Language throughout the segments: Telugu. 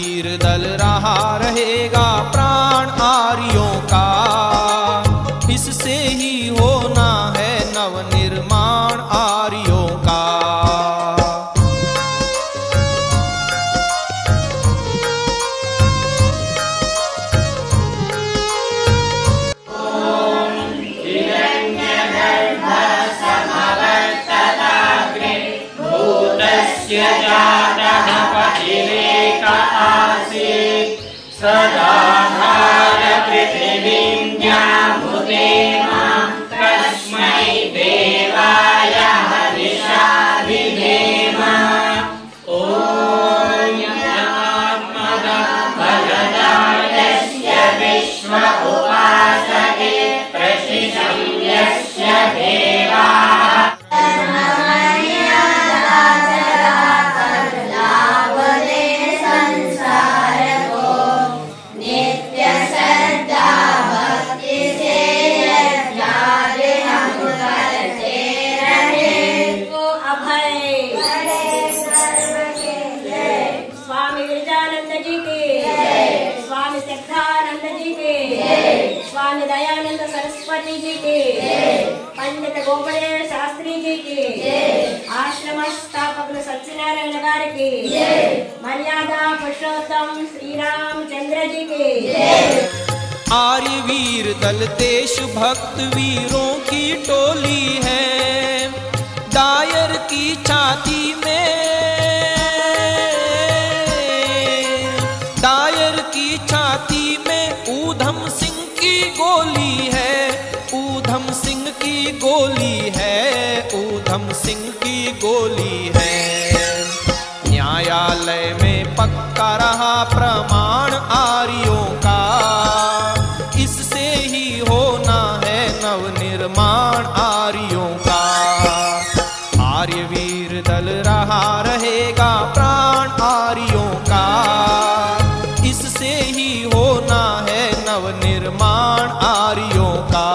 वीर दल रहा रहेगा प्राण आर्यों का, इससे ही होना है नवनिर्माण आर्यों का। जातः पतिरेक आसीत् सदाधार पृथिवीं ज्ञाभूते मां तस्मै देवाय हविषा विधेम। ॐ यमात्मदः फलदायस्य विश्व उपासके प्रशिशं यस्य देवाः। स्वामी दयानंद सरस्वती जी के, पंडित गोपदेव शास्त्री जी के, आश्रम स्थापक सत्यनारायण गारी के, मर्यादा पुरुषोत्तम श्री रामचंद्र जी के। आर्य वीर दल देश भक्त वीरों की टोली है, दायर की छाती में, दायर की छाती में ऊधम सिंह की गोली है, ऊधम सिंह की गोली है, ऊधम सिंह की गोली है। न्यायालय में पक्का रहा प्रमाण आर्यों का, इससे ही होना है नवनिर्माण आर्यों का। आर्य वीर दल रहा रहेगा प्राण आर्यों का, इससे ही होना है नवनिर्माण आर्यों का।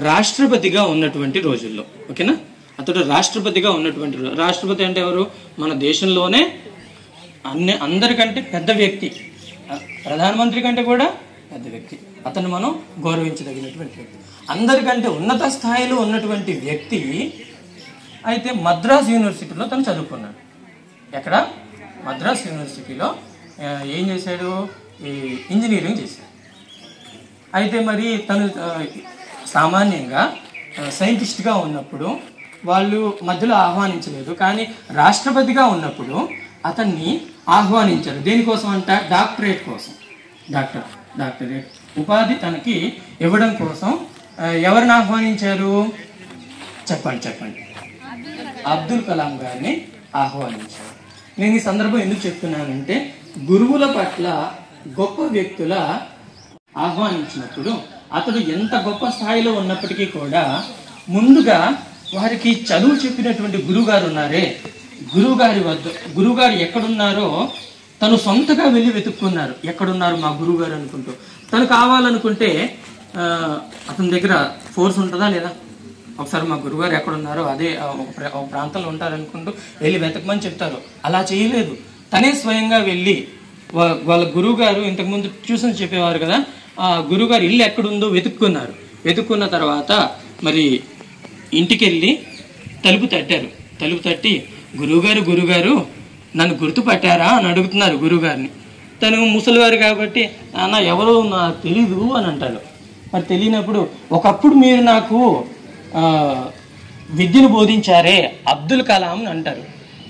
రాష్ట్రపతిగా ఉన్నటువంటి రోజుల్లో, ఓకేనా, అతడు రాష్ట్రపతిగా ఉన్నటువంటి రాష్ట్రపతి అంటే ఎవరు? మన దేశంలోనే అందరికంటే పెద్ద వ్యక్తి, ప్రధానమంత్రి కంటే కూడా పెద్ద వ్యక్తి. అతను మనం గౌరవించదగినటువంటి వ్యక్తి, అందరికంటే ఉన్నత స్థాయిలో ఉన్నటువంటి వ్యక్తి. అయితే మద్రాస్ యూనివర్సిటీలో తను చదువుకున్నాడు. ఎక్కడ? మద్రాస్ యూనివర్సిటీలో ఏం చేశాడు? ఈ ఇంజనీరింగ్ చేశాడు. అయితే మరి తను సామాన్యంగా సైంటిస్ట్గా ఉన్నప్పుడు వాళ్ళు మధ్యలో ఆహ్వానించలేదు, కానీ రాష్ట్రపతిగా ఉన్నప్పుడు అతన్ని ఆహ్వానించారు. దేనికోసం అంట? డాక్టరేట్ కోసం. డాక్టరేట్ ఉపాధి తనకి ఇవ్వడం కోసం ఎవరిని ఆహ్వానించారు? చెప్పండి. అబ్దుల్ కలాం గారిని ఆహ్వానించారు. నేను ఈ సందర్భం ఎందుకు చెప్తున్నానంటే, గురువుల పట్ల గొప్ప వ్యక్తుల ఆహ్వానించినప్పుడు అతడు ఎంత గొప్ప స్థాయిలో ఉన్నప్పటికీ కూడా ముందుగా వారికి చదువు చెప్పినటువంటి గురువుగారు ఉన్నారే, గురువుగారు ఎక్కడున్నారో తను సొంతగా వెళ్ళి వెతుక్కున్నారు. ఎక్కడున్నారు మా గురువుగారు అనుకుంటూ. తను కావాలనుకుంటే అతని దగ్గర ఫోర్స్ ఉంటుందా లేదా? ఒకసారి మా గురువుగారు ఎక్కడున్నారో అదే ఒక ప్రాంతంలో ఉంటారనుకుంటూ వెళ్ళి వెతకమని చెప్తారు. అలా చేయలేదు. తనే స్వయంగా వెళ్ళి వాళ్ళ గురువుగారు ఇంతకుముందు ట్యూషన్ చెప్పేవారు కదా, ఆ గురువుగారు ఇల్లు ఎక్కడుందో వెతుక్కున్నారు. వెతుక్కున్న తర్వాత మరి ఇంటికి వెళ్ళి తలుపు తట్టి గురువుగారు నన్ను గుర్తుపట్టారా అని అడుగుతున్నారు గురువుగారిని. తను ముసలివారు కాబట్టి నాన్న ఎవరో నాకు తెలీదు అని అంటాడు. మరి తెలియనప్పుడు ఒకప్పుడు మీరు నాకు విద్యను బోధించారే అబ్దుల్ కలాం అని అంటారు.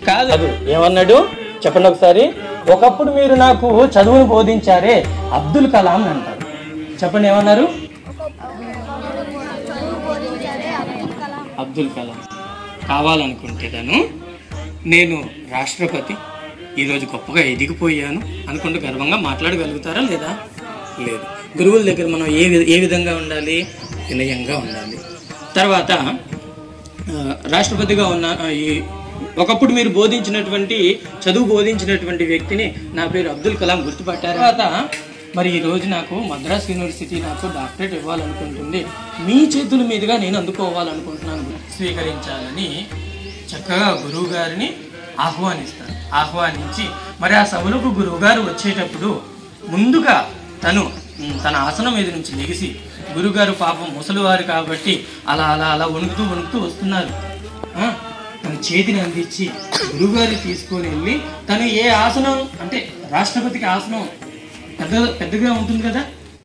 కాదు, ఏమన్నాడు చెప్పండి ఒకసారి. ఒకప్పుడు మీరు నాకు చదువును బోధించారే అబ్దుల్ కలాం అని అంటారు. చెప్పండి ఏమన్నారు? అబ్దుల్ కలాం. కావాలనుకుంటే నేను రాష్ట్రపతి, ఈరోజు గొప్పగా ఎదిగిపోయాను అనుకుంటూ గర్వంగా మాట్లాడగలుగుతారా లేదా? లేదు. గురువుల దగ్గర మనం ఏ విధంగా ఉండాలి? వినయంగా ఉండాలి. తర్వాత రాష్ట్రపతిగా ఉన్న ఒకప్పుడు మీరు చదువు బోధించినటువంటి వ్యక్తిని నా పేరు అబ్దుల్ కలాం గుర్తుపట్టారు. తర్వాత మరి ఈ రోజు నాకు మద్రాస్ యూనివర్సిటీ నాకు డాక్టరేట్ ఇవ్వాలనుకుంటుంది, మీ చేతుల మీదుగా నేను అందుకోవాలనుకుంటున్నాను, స్వీకరించాలని చక్కగా గురువు గారిని ఆహ్వానించి మరి ఆ సభలకు గురువు గారు వచ్చేటప్పుడు ముందుగా తన ఆసనం మీద నుంచి లెగిసి, గురుగారు పాపం ముసలివారు కాబట్టి అలా అలా అలా వణుకుతూ వస్తున్నారు, తన చేతిని అందించి గురువుగారు తీసుకొని వెళ్ళి తను ఏ ఆసనం అంటే రాష్ట్రపతికి ఆసనం పెద్దగా ఉంటుంది కదా,